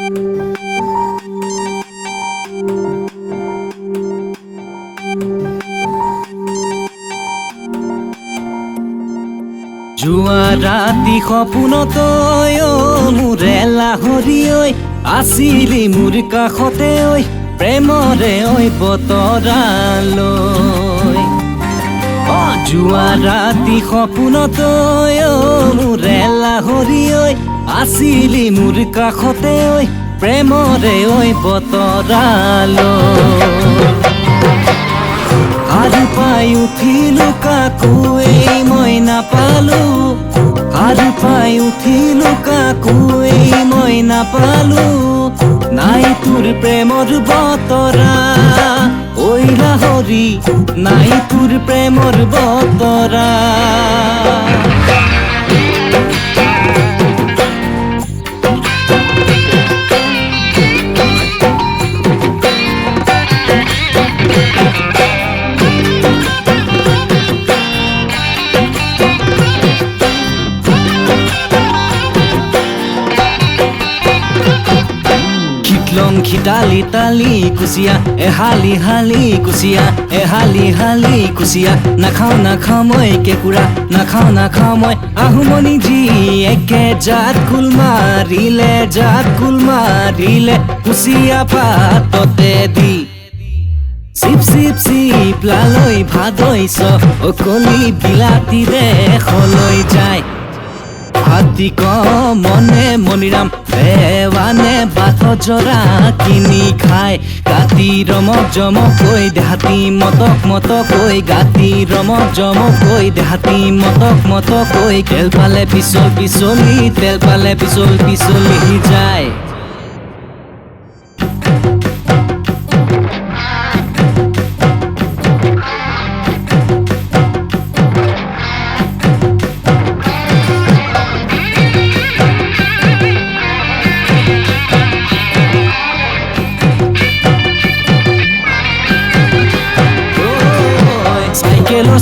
জুৱা ৰাতি সপোনতৈ মোৰে লাহৰি ঐ আছিলি মোৰ কাষতে ঐ প্ৰেমৰে ঐ বতৰালৈ জুৱা ৰাতি সপোনতৈ মোৰে লাহৰি ঐ আছিলি মোৰ কাষতে ঐ প্ৰেমৰে ঐ বতৰালৈ আৰু পাই উঠিলো কাকো এই মই নাপালো আৰু পাই উঠিলো কাকো এই মই নাপালো নাই তোৰ প্ৰেমৰ বতৰা ঐ লাহৰি নাই তোৰ প্ৰেমৰ বতৰা খিতালি তালি কুচিয়া এহালি হালি কুচিয়া এহালি হালি কুচিয়া নাখাও মই কেকুৰা নাখাও মই আহুমনি জি একে জাত কুল মাৰিলে কুচিয়া পাততে দি চিপ চিপ চিপ লালৈ ভাদৈছ অকলি বিলাতীৰে খলৈ যায় হাতী ক মনে মনিৰাম দেৱানে বাট জৰা কিনি খায় গাতি ৰমক জমকৈ দেহাতী মতকৈ গাতি ৰমক জমকৈ দেহাতী মতকৈ তেল পালে পিছলি যায়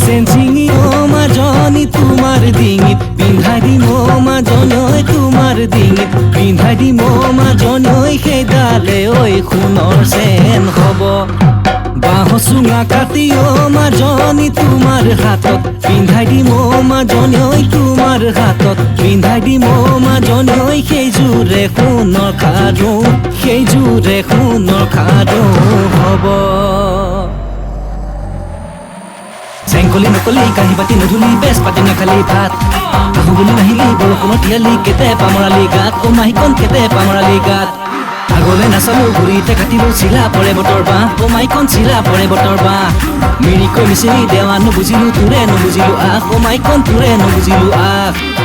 চেঞ্চিঙি মাজনী তোমাৰ ডিঙিত পিন্ধাই দিম মাজনী তোমাৰ ডিঙিত পিন্ধাই দিম মাজনী সেইডালে ঐ সোণৰ চেন হ'ব বাঁহ চুঙা কাটি মাজনী তোমাৰ হাতত পিন্ধাই দিম মাজনী তোমাৰ হাতত পিন্ধাই দিম মাজনী সেইযোৰে সোণৰ খাৰু হ'ব চেংকলি নকলি কাঁহী বাতি নধুলি বেচ পাতি নাখালি ভাত আহো বুলি নাহিলি বৰষুণত তিয়ালি কেতে পামৰালি গাত মাইকন কেতে পামৰালি গাত আগলৈ নাচালো ঘূৰিতে কাটিলো চিলা পৰে বতৰ বাঁহ মাইকন চিলা পৰে বতৰ বাঁহ মিৰিকৈ মিচিৰি দেৱা নুবুজিলো তোৰে নুবুজিলো আহ মাইকন তোৰে নুবুজিলো আহ